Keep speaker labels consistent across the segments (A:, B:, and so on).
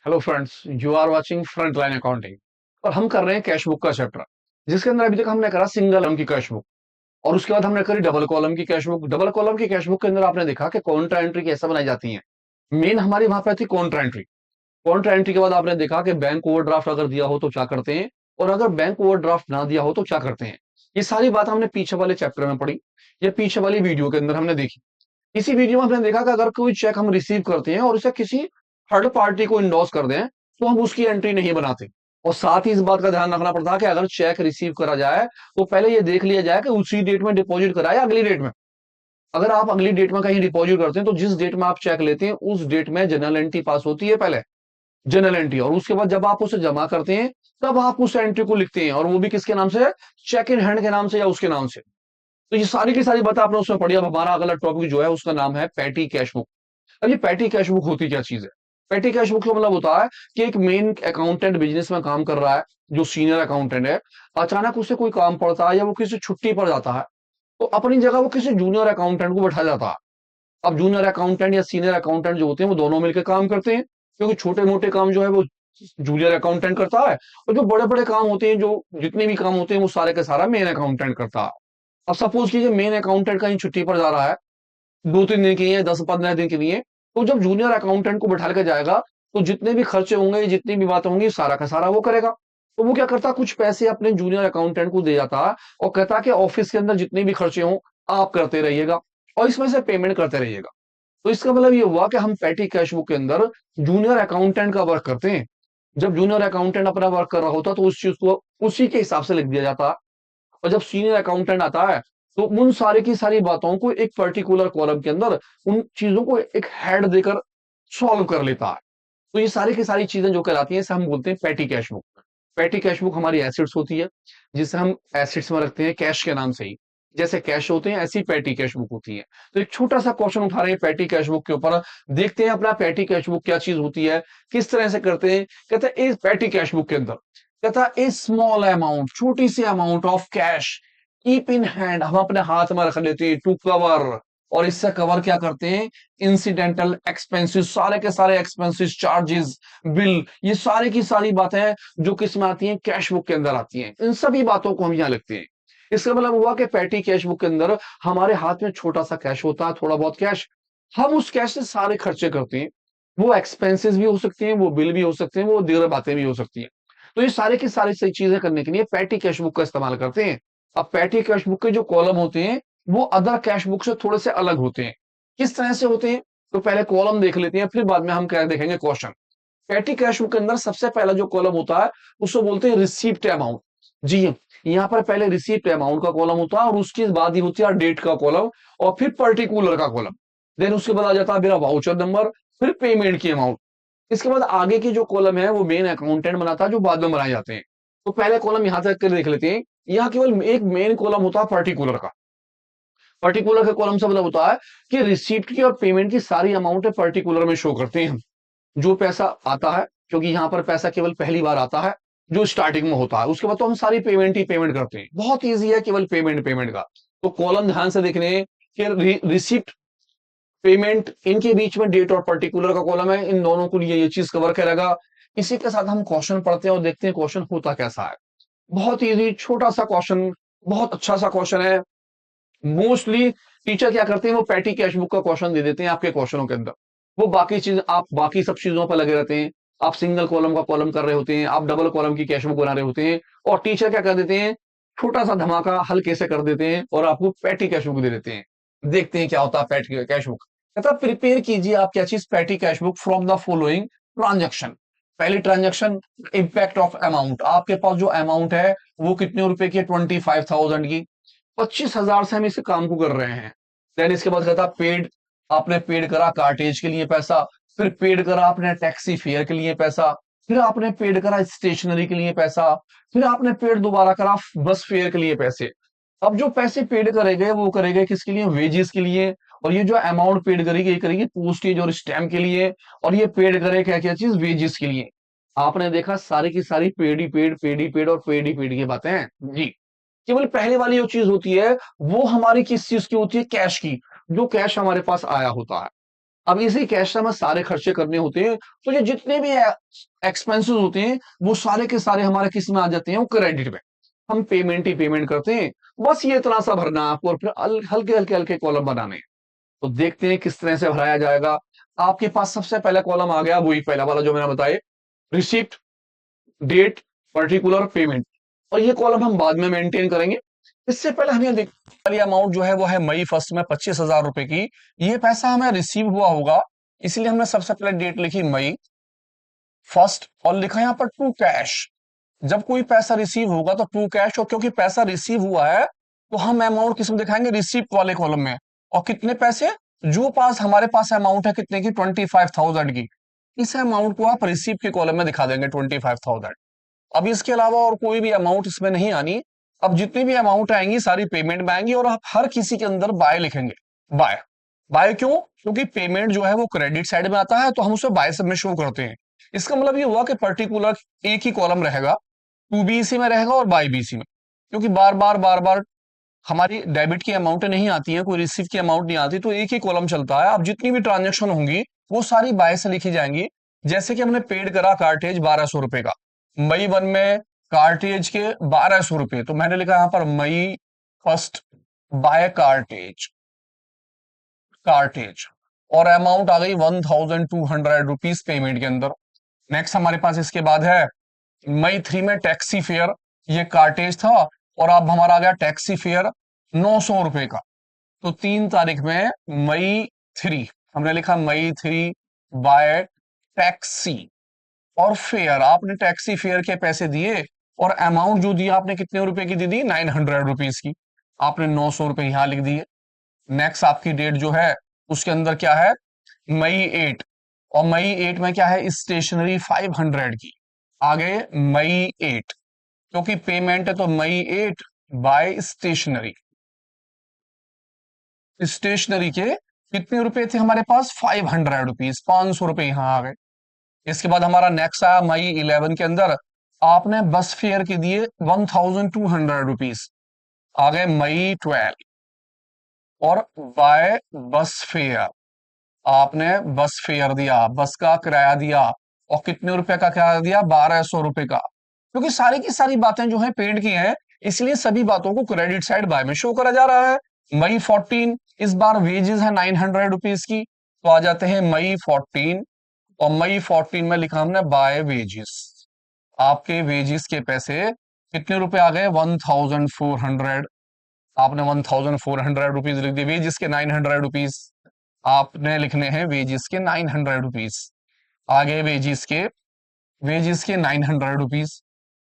A: Hello friends, you are watching front line accounting और हम कर रहे हैं कैश बुक का चैप्टर, जिसके अंदर अभी तक हमने करा सिंगल कॉलम की कैश बुक और उसके बाद हमने करी डबल कॉलम की कैश बुक। डबल कॉलम की कैश बुक के अंदर आपने देखा कि कॉन्ट्रा एंट्री कैसे बनाई जाती है। मेन हमारी वहां पे थी कॉन्ट्रा एंट्री। कॉन्ट्रा एंट्री के बाद आपने देखा कि बैंक ओवरड्राफ्ट अगर दिया हो तो क्या करते हैं, और अगर बैंक ओवरड्राफ्ट ना दिया हो तो क्या करते हैं। ये सारी बात हमने पीछे वाले चैप्टर में पढ़ी, ये पीछे वाली वीडियो के अंदर हमने देखी। इसी वीडियो में हमने देखा कि अगर कोई चेक हम रिसीव करते हैं और उसे किसी थर्ड पार्टी को इंडोर्स कर दें तो हम उसकी एंट्री नहीं बनाते। और साथ ही इस बात का ध्यान रखना पड़ता है कि अगर चेक रिसीव करा जाए तो पहले ये देख लिया जाए कि उसी डेट में डिपॉजिट करा है या अगली डेट में। अगर आप अगली डेट में कहीं डिपॉजिट करते हैं तो जिस डेट में आप चेक लेते हैं उस डेट में जनरल एंट्री पास होती है, पहले जनरल एंट्री, और उसके बाद जब आप उसे जमा करते हैं तब आप उस एंट्री को लिखते हैं, और वो भी किसके नाम से, चेक इन हैंड के नाम से या उसके नाम से। तो ये सारी की सारी बातें आपने उसमें पढ़ी। अब हमारा अगला टॉपिक जो है उसका नाम है पैटी कैश बुक। अब ये पैटी कैश बुक होती क्या चीज है? पैटी कैश बुक का मतलब होता है कि एक मेन अकाउंटेंट बिजनेस में काम कर रहा है, जो सीनियर अकाउंटेंट है, अचानक उसे कोई काम पड़ता है या वो किसी छुट्टी पर जाता है तो अपनी जगह वो किसी जूनियर अकाउंटेंट को बैठा जाता है। अब जूनियर अकाउंटेंट या सीनियर अकाउंटेंट जो होते हैं वो दोनों मिलकर काम करते हैं, क्योंकि छोटे मोटे काम जो है वो जूनियर अकाउंटेंट करता है, और जो बड़े बड़े काम होते हैं, जो जितने भी काम होते हैं वो सारे का सारा मेन अकाउंटेंट करता है। अब सपोज कीजिए मेन अकाउंटेंट कहीं छुट्टी पर जा रहा है, 2-3 दिन के लिए, 10-15 दिन के लिए, तो जब जूनियर अकाउंटेंट को बैठा के जाएगा तो जितने भी खर्चे होंगे, जितनी भी बातें होंगी, सारा का सारा वो करेगा। तो वो क्या करता है, कुछ पैसे अपने जूनियर अकाउंटेंट को दे जाता है और कहता है कि ऑफिस के अंदर जितने भी खर्चे हों आप करते रहिएगा और इसमें से पेमेंट करते रहिएगा। तो इसका मतलब ये हुआ कि हम पैटी कैश बुक के अंदर जूनियर अकाउंटेंट का वर्क करते हैं। जब जूनियर अकाउंटेंट अपना वर्क कर रहा होता है तो उस चीज को उसी के हिसाब से लिख दिया जाता है, और जब सीनियर अकाउंटेंट आता है तो उन सारी की सारी बातों को एक पर्टिकुलर कॉलम के अंदर, उन चीजों को एक हेड देकर सॉल्व कर लेता है। तो ये सारी की सारी चीजें जो कहलाती हैं इसे हम बोलते हैं petty cash book. Petty cash book हमारी एसेट्स होती है, जिसे हम एसेट्स में रखते हैं कैश के नाम से ही। जैसे कैश होते हैं ऐसी पैटी कैश बुक होती है। तो एक छोटा सा क्वेश्चन उठा रहे हैं पैटी कैश बुक के ऊपर, देखते हैं अपना पैटी कैश बुक क्या चीज होती है, किस तरह से करते हैं। कहते हैं इस पैटी कैश बुक के अंदर, कहता है ए स्मॉल अमाउंट, छोटी सी amount of cash keep in hand, हम अपने हाथ में रख लेते हैं टू कवर। और इससे कवर क्या करते हैं, इंसिडेंटल एक्सपेंसेस, सारे के सारे एक्सपेंसेस, चार्जेस, बिल, ये सारी की सारी बातें जो किस में आती हैं, कैश बुक के अंदर आती हैं। इन सभी बातों को हम यहाँ लिखते हैं। इसका मतलब हुआ कि पैटी कैश बुक के अंदर हमारे हाथ में छोटा सा कैश होता है, थोड़ा बहुत कैश, हम उस कैश से सारे खर्चे करते हैं। वो एक्सपेंसेस भी हो सकते हैं, वो बिल भी हो सकते हैं, वो दीगर बातें भी हो सकती हैं। तो ये सारे की सारी सही चीजें करने के लिए पैटी कैश बुक का इस्तेमाल करते हैं। अब पैटी कैश बुक के जो कॉलम होते हैं वो अदर कैश बुक से थोड़े से अलग होते हैं। किस तरह से होते हैं, तो पहले कॉलम देख लेते हैं, फिर बाद में हम क्या देखेंगे, क्वेश्चन। पैटी कैश बुक के अंदर सबसे पहला जो कॉलम होता है उसको बोलते हैं रिसीप्ट अमाउंट। जी हाँ, यहाँ पर पहले रिसीप्ट अमाउंट का कॉलम होता है और उसके बाद ही होती है डेट का कॉलम, और फिर पर्टिकुलर का कॉलम। देन उसके बाद आ जाता है मेरा वाउचर नंबर, फिर पेमेंट की अमाउंट। इसके बाद आगे की जो कॉलम है वो मेन अकाउंटेंट बनाता है, जो बाद में बनाए जाते हैं। तो पहले कॉलम यहां तक कर देख लेते हैं। यहाँ केवल एक मेन कॉलम होता है पर्टिकुलर का। पर्टिकुलर के कॉलम से मतलब होता है कि रिसीप्ट की और पेमेंट की सारी अमाउंट पर्टिकुलर में शो करते हैं हम। जो पैसा आता है, क्योंकि यहाँ पर पैसा केवल पहली बार आता है जो स्टार्टिंग में होता है, उसके बाद तो हम सारी पेमेंट ही पेमेंट करते हैं। बहुत ईजी है केवल पेमेंट पेमेंट का। तो कॉलम ध्यान से देखने कि रिसिप्ट, पेमेंट, इनके बीच में डेट और पर्टिकुलर का कॉलम है, इन दोनों को लिए ये चीज कवर करेगा। इसी के साथ हम क्वेश्चन पढ़ते हैं और देखते हैं क्वेश्चन होता कैसा है। बहुत इजी छोटा सा क्वेश्चन, बहुत अच्छा सा क्वेश्चन है। मोस्टली टीचर क्या करते हैं, वो पैटी कैश बुक का क्वेश्चन दे देते हैं आपके क्वेश्चनों के अंदर। वो बाकी चीज, आप बाकी सब चीजों पर लगे रहते हैं। आप सिंगल कॉलम का कॉलम कर रहे होते हैं, आप डबल कॉलम की कैश बुक बना रहे होते हैं, और टीचर क्या कर देते हैं, छोटा सा धमाका हल्के से कर देते हैं और आपको पैटी कैश बुक दे देते हैं। देखते हैं क्या होता है पैटी कैश बुक। कहता प्रिपेयर कीजिए आप क्या चीज, petty cash book from the following transaction. पहली ट्रांजेक्शन, इम्पैक्ट ऑफ अमाउंट, आपके पास जो अमाउंट है वो कितने रुपए की है, 25,000 की। 25,000 से हम इस काम को कर रहे हैं। देन इसके बाद कहता पेड, आपने पेड करा कार्टेज के लिए पैसा, फिर पेड करा आपने टैक्सी फेयर के लिए पैसा, फिर आपने पेड करा स्टेशनरी के लिए पैसा, फिर आपने पेड दोबारा करा बस फेयर के लिए पैसे। अब जो पैसे पेड करे गए वो करे गए किसके लिए, वेजेस के लिए। और ये जो अमाउंट पेड करेगी ये करेगी पोस्टेज और स्टैम्प के लिए। और ये पेड करे क्या क्या चीज, वेजेस के लिए। आपने देखा सारी की सारी पेड ही पेड, पेड ही पेड और पेड ही पेड की बातें हैं जी। केवल पहले वाली जो चीज होती है वो हमारी किस चीज की होती है, कैश की, जो कैश हमारे पास आया होता है। अब इसी कैश से हमें सारे खर्चे करने होते हैं, तो ये जितने भी एक्सपेंसेस होते हैं वो सारे के सारे हमारे किस में आ जाते हैं, वो क्रेडिट में। हम पेमेंट ही पेमेंट करते हैं, बस ये इतना सा भरना है आपको और फिर हल्के हल्के हल्के कॉलम बनाने हैं। तो देखते हैं किस तरह से भराया जाएगा। आपके पास सबसे पहला कॉलम आ गया, वही पहला वाला जो मैंने बताया, रिसिप्ट, डेट, पर्टिकुलर, पेमेंट। और ये कॉलम हम बाद में मेंटेन करेंगे। इससे पहले हमें देख वाली अमाउंट जो है वो है मई फर्स्ट में 25,000 रुपए की। ये पैसा हमें रिसीव हुआ होगा, इसलिए हमने सबसे पहले डेट लिखी मई फर्स्ट और लिखा यहाँ पर टू कैश। जब कोई पैसा रिसीव होगा तो टू कैश, और क्योंकि पैसा रिसीव हुआ है तो हम अमाउंट किस में दिखाएंगे, रिसीप्ट वाले कॉलम में। और कितने पैसे, जो पास हमारे पास अमाउंट है कितने की, 25,000 की, इस अमाउंट को आप रिसीप्ट के कॉलम में दिखा देंगे 25,000। अब इसके अलावा और कोई भी अमाउंट इसमें नहीं आनी। अब जितनी भी अमाउंट आएंगी सारी पेमेंट में आएंगी, और आप हर किसी के अंदर बाय लिखेंगे। बाय, बाय क्यों, क्योंकि पेमेंट जो है वो क्रेडिट साइड में आता है तो हम उसे बाय सब में शो करते हैं। इसका मतलब ये हुआ कि पर्टिकुलर एक ही कॉलम रहेगा, टू बी इसी में रहेगा और बाय बी इसी में, क्योंकि बार बार हमारी डेबिट की अमाउंट नहीं आती है, कोई रिसीव की अमाउंट नहीं आती, तो एक ही कॉलम चलता है। अब जितनी भी ट्रांजेक्शन होंगी वो सारी बाय से लिखी जाएंगी। जैसे कि हमने पेड करा कार्टेज 1200 रुपए का, मई वन में कार्टेज के 1200 रुपए, तो मैंने लिखा यहां पर मई फर्स्ट बाय कार्टेज, कार्टेज, और अमाउंट आ गई 1,200 रुपीज पेमेंट के अंदर। नेक्स्ट हमारे पास इसके बाद है मई थ्री में टैक्सी फेयर, ये कार्टेज था और अब हमारा आ गया टैक्सी फेयर 900 रुपए का। तो 3 तारीख में मई थ्री, हमने लिखा मई थ्री बाय टैक्सी और फेयर, आपने टैक्सी फेयर के पैसे दिए और अमाउंट जो दिया आपने कितने रुपए की दी, 900 रुपीज की, आपने 900 रुपए यहां लिख दिए। नेक्स्ट आपकी डेट जो है उसके अंदर क्या है, मई 8, और मई 8 में क्या है, स्टेशनरी 500 की, आगे मई 8, क्योंकि पेमेंट है तो मई 8 बाय स्टेशनरी। स्टेशनरी के कितने रुपए थे हमारे पास, 500 रुपीज, 500 रुपए यहां आ गए। इसके बाद हमारा नेक्स्ट आया मई 11 के अंदर, आपने बस फेयर के दिए 1,200 रुपीज, आ गए मई 12, और बाय बस फेयर, आपने बस फेयर दिया, बस का किराया दिया, और कितने रुपए का किराया दिया, 1,200 रुपए का। क्योंकि सारी की सारी बातें जो है पेड की हैं, इसलिए सभी बातों को क्रेडिट साइड बाय में शो करा जा रहा है। मई 14, इस बार वेजेस है 900 रुपीज की, तो आ जाते हैं मई 14, और मई 14 में लिखा हमने बाय वेजेस, आपके वेजेस के पैसे कितने रुपए आ गए, 1,400, आपने 1,400 रुपीज लिख दिए। वेजेस के 900 रुपीज, आपने लिखने हैं वेजेस के 900 रुपीज, आगे वेजेस के 900 रुपीज।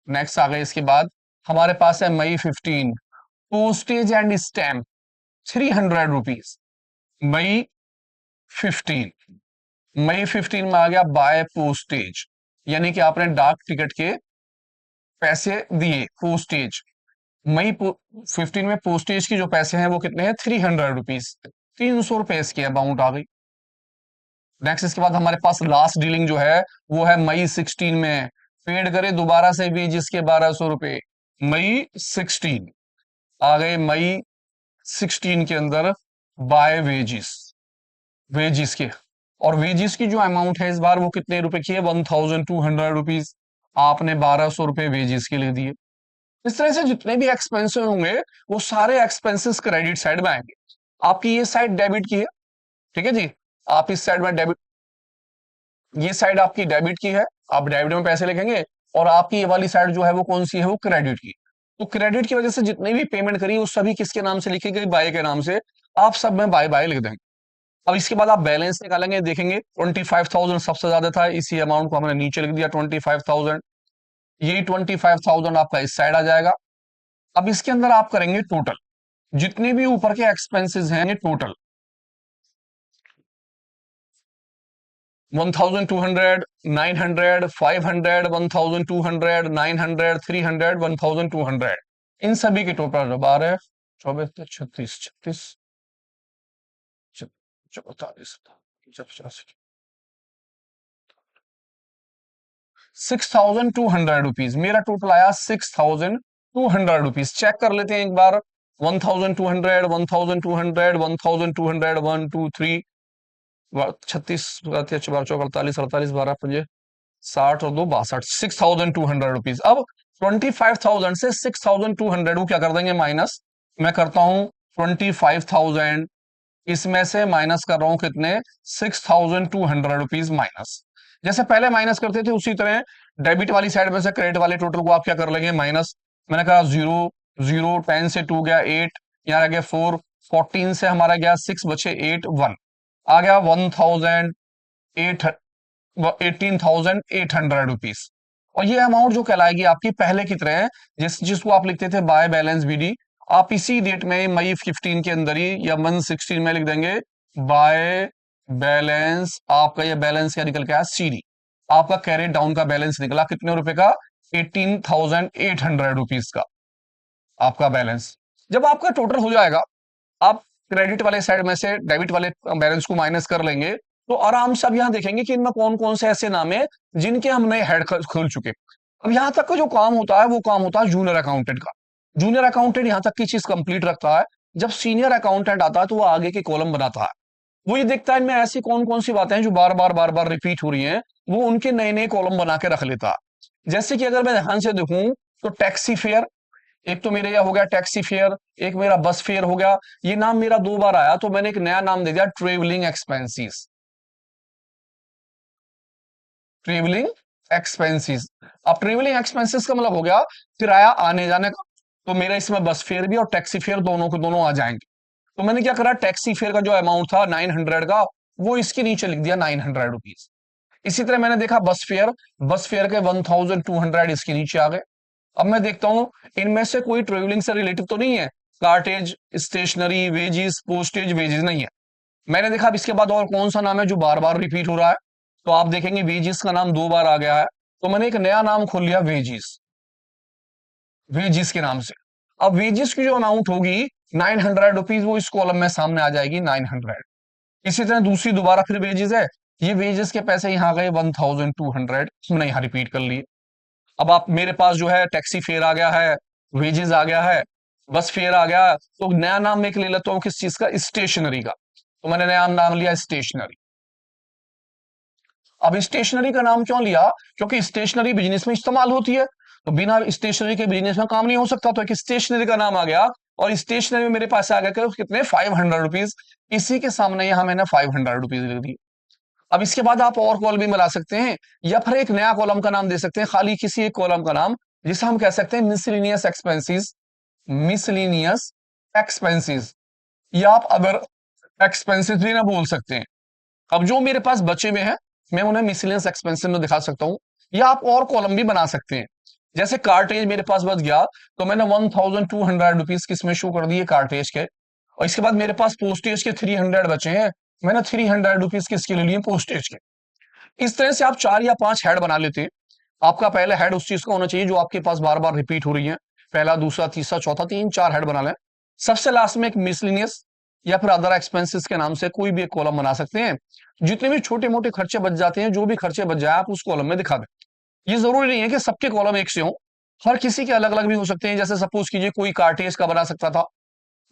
A: नेक्स्ट आ गए इसके बाद हमारे पास है मई 15, पोस्टेज एंड स्टैम्प 300 रुपीज, मई 15, मई 15 में आ गया बाय पोस्टेज, यानी कि आपने डाक टिकट के पैसे दिए पोस्टेज। मई 15 में पोस्टेज की जो पैसे हैं वो कितने हैं, 300 रुपीज, 300 रुपए इसकी अमाउंट आ गई। नेक्स्ट इसके बाद हमारे पास लास्ट डीलिंग जो है वो है मई 16 में, पेड करे दोबारा से भी जिसके 1,200 रुपए, मई 16 आ गए, मई 16 के अंदर बाय वेजिस, वेजिस के, और वेजिस की जो अमाउंट है इस बार वो कितने रुपए की है, 1,200 रुपीज, आपने 1,200 रुपए वेजिस के लिए दिए। इस तरह से जितने भी एक्सपेंसेस होंगे वो सारे एक्सपेंसेस क्रेडिट साइड में आएंगे। आपकी ये साइड डेबिट की है, ठीक है जी, आप इस साइड में डेबिट, ये साइड आपकी डेबिट की है, आप डेबिट में पैसे लिखेंगे, और आपकी ये वाली साइड जो है वो कौन सी है, वो क्रेडिट की। तो क्रेडिट की वजह से जितनी भी पेमेंट करी वो सभी किसके नाम से लिखी गई, बाय के नाम से, आप सब में बाय बाय लिख देंगे। अब इसके बाद आप बैलेंस निकालेंगे, देखेंगे 25,000 सबसे ज्यादा था, इसी अमाउंट को हमने नीचे लिख दिया 25,000, यही 25,000 आपका इस साइड आ जाएगा। अब इसके अंदर आप करेंगे टोटल, जितने भी ऊपर के एक्सपेंसेस हैं ये टोटल 1,200, 900, 500, 1,200, 900, 300, 1,200, इन सभी के टोटल 12, 24, 36, 36, 44, 6,200 रुपीज, मेरा टोटल आया 6,200 रुपीज। चेक कर लेते हैं एक बार, 1,200, 1,200, 1,200, 1, 2, 3, 36 12 चौक 48 48 12 पंजे 60 और 2 62 6,200 रुपीज। अब 25,000 से 6,200 को क्या कर देंगे माइनस। मैं करता हूं 25,000 इसमें से माइनस कर रहा हूं कितने 6,200 रुपीज माइनस। जैसे पहले माइनस करते थे उसी तरह डेबिट वाली साइड में से क्रेडिट वाले टोटल को आप क्या कर लेंगे माइनस। मैंने कहा 0 0 10 से 2 गया 8 यहाँ आ गया 4 14 से हमारा गया 6 बचे 8 1 आ गया 18,800 रुपीज। और ये अमाउंट जो कहलाएगी आपकी पहले की तरह है जिसको आप लिखते थे बाय बैलेंस बीडी, आप इसी डेट में मई 15 के अंदर ही या मंथ 16 में लिख देंगे बाय बैलेंस। आपका ये बैलेंस क्या निकल के आया सीडी, आपका कैरी डाउन का बैलेंस निकला कितने रुपए का 18,800 रुपीज का आपका बैलेंस। जब आपका टोटल हो जाएगा आप क्रेडिट वाले साइड में से डेबिट वाले बैलेंस को माइनस कर लेंगे तो आराम से अब यहां देखेंगे कि इनमें कौन कौन से ऐसे नाम है जिनके हम नए हेड खोल चुके। अब यहां तक का जो काम होता है वो काम होता है जूनियर अकाउंटेंट का। जूनियर अकाउंटेंट यहां तक की चीज कंप्लीट रखता है। जब सीनियर अकाउंटेंट आता है तो वो आगे के कॉलम बनाता है। वो ये देखता है इनमें ऐसी कौन कौन सी बातें हैं जो बार बार रिपीट हो रही हैं, वो उनके नए नए कॉलम बना के रख लेता है। जैसे कि अगर मैं ध्यान से देखूं तो टैक्सी फेयर, एक तो मेरे यह हो गया टैक्सी फेयर, एक मेरा बस फेयर हो गया। ये नाम मेरा 2 बार आया तो मैंने एक नया नाम दे दिया ट्रेवलिंग एक्सपेंसेस। Travelling expenses. अब ट्रेवलिंग एक्सपेंसेस का मतलब हो गया किराया आने जाने का, तो मेरा इसमें बस फेयर भी और टैक्सी फेयर दोनों के दोनों आ जाएंगे। तो मैंने क्या करा टैक्सी फेयर का जो अमाउंट था 900 का वो इसके नीचे लिख दिया 900 रुपीज। इसी तरह मैंने देखा बस फेयर के 1,200 इसके नीचे आ गए। अब मैं देखता हूं इनमें से कोई ट्रेवलिंग से रिलेटिव तो नहीं है, cartage stationery wages postage wages नहीं है। मैंने देखा अब इसके बाद और कौन सा नाम है जो बार बार रिपीट हो रहा है, तो आप देखेंगे वेजेस का नाम 2 बार आ गया है। तो मैंने एक नया नाम खोल लिया वेजेस, वेजेस के नाम से। अब वेजेस की जो अमाउंट होगी 900 रुपीज वो इस कॉलम में सामने आ जाएगी 900। इसी तरह दूसरी दोबारा फिर वेजेस है, ये वेजेस के पैसे यहाँ गए 1,200, हमने यहाँ रिपीट कर लिए। अब आप मेरे पास जो है टैक्सी फेयर आ गया है, वेजेस आ गया है, बस फेयर आ गया, तो नया नाम मैं ले लेता हूँ किस चीज का स्टेशनरी का। तो मैंने नया नाम लिया स्टेशनरी। अब स्टेशनरी का नाम क्यों लिया, क्योंकि स्टेशनरी बिजनेस में इस्तेमाल होती है, तो बिना स्टेशनरी के बिजनेस में काम नहीं हो सकता, तो एक स्टेशनरी का नाम आ गया। और स्टेशनरी में मेरे पास आ गया कितने 500 रुपीज, इसी के सामने यहां मैंने 500 रुपीज लिख दी। अब इसके बाद आप और कॉलम भी मिला सकते हैं या फिर एक नया कॉलम का नाम दे सकते हैं, खाली किसी एक कॉलम का नाम जिसे हम कह सकते हैं मिसलिनियस एक्सपेंसेस। मिसलिनियस एक्सपेंसेस या आप अदर एक्सपेंसेस भी ना बोल सकते हैं। अब जो मेरे पास बचे हुए हैं मैं उन्हें मिसलिनियस एक्सपेंसेस में दिखा सकता हूं, या आप और कॉलम भी बना सकते हैं। जैसे कार्टेज मेरे पास बच गया तो मैंने 1,200 रुपीज किसमें शो कर दिए कार्टेज के। और इसके बाद मेरे पास पोस्टेज के 300 बचे हैं, मैंने 300 रुपीज किसके ले लिए पोस्टेज के। इस तरह से आप 4 या 5 हेड बना लेते हैं। आपका पहला हेड उस चीज का होना चाहिए जो आपके पास बार बार रिपीट हो रही है, पहला दूसरा तीसरा चौथा 3 4 हेड बना लें। सबसे लास्ट में एक मिसलिनियस या फिर अदर एक्सपेंसेस के नाम से कोई भी एक कॉलम बना सकते हैं। जितने भी छोटे मोटे खर्चे बच जाते हैं, जो भी खर्चे बच जाए आप उस कॉलम में दिखा दें। ये जरूरी नहीं है कि सबके कॉलम एक से हो, हर किसी के अलग अलग भी हो सकते हैं। जैसे सपोज कीजिए कोई कार्टेज का बना सकता था,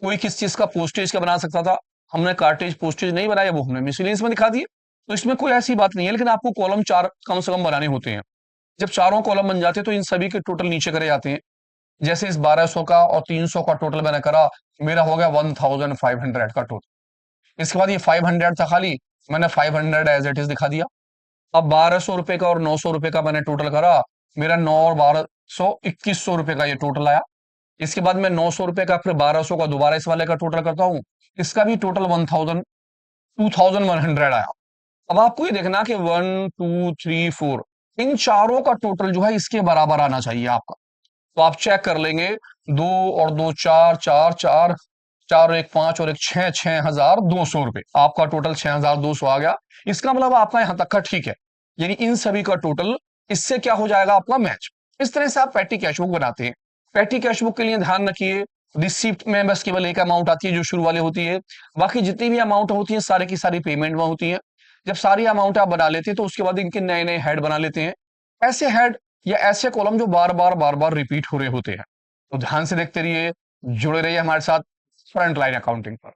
A: कोई किस चीज का पोस्टेज का बना सकता था, हमने कार्टेज पोस्टेज नहीं बनाया, वो हमने मिसलेनियस में दिखा दिए। तो इसमें कोई ऐसी बात नहीं है, लेकिन आपको कॉलम 4 कम से कम बनाने होते हैं। जब चारों कॉलम बन जाते हैं तो इन सभी के टोटल नीचे करे जाते हैं। जैसे इस 1200 का और 300 का टोटल मैंने करा, मेरा हो गया 1,500 का टोटल। इसके बाद ये 500 था खाली, मैंने 500 एज इट इज दिखा दिया। अब 1200 रुपए का और 900 रुपए का मैंने टोटल करा, मेरा 9 और 1200 2100 रुपए का ये टोटल आया। इसके बाद मैं 900 रुपए का फिर 1200 का दोबारा इस वाले का टोटल करता हूँ, इसका भी टोटल 2100 आया। अब आपको ये देखना कि 1 2 3 4 इन चारों का टोटल जो है इसके बराबर आना चाहिए आपका। तो आप चेक कर लेंगे, 2 और 2 4 4 4 4 और 1 5 और 1 6 6,200 रुपए, आपका टोटल 6,200 आ गया। इसका मतलब आपका यहां तक का ठीक है, यानी इन सभी का टोटल इससे क्या हो जाएगा आपका मैच। इस तरह से आप पैटी कैशबुक बनाते हैं। पैटी कैशबुक के लिए ध्यान रखिए रिसिप्ट में बस केवल एक अमाउंट आती है जो शुरू वाली होती है, बाकी जितनी भी अमाउंट होती है सारे की सारी पेमेंट में होती है। जब सारी अमाउंट आप बना लेते हैं तो उसके बाद इनके नए नए हेड बना लेते हैं, ऐसे हेड या ऐसे कॉलम जो बार बार रिपीट हो रहे होते हैं। तो ध्यान से देखते रहिए, जुड़े रहिए हमारे साथ फ्रंट लाइन अकाउंटिंग पर।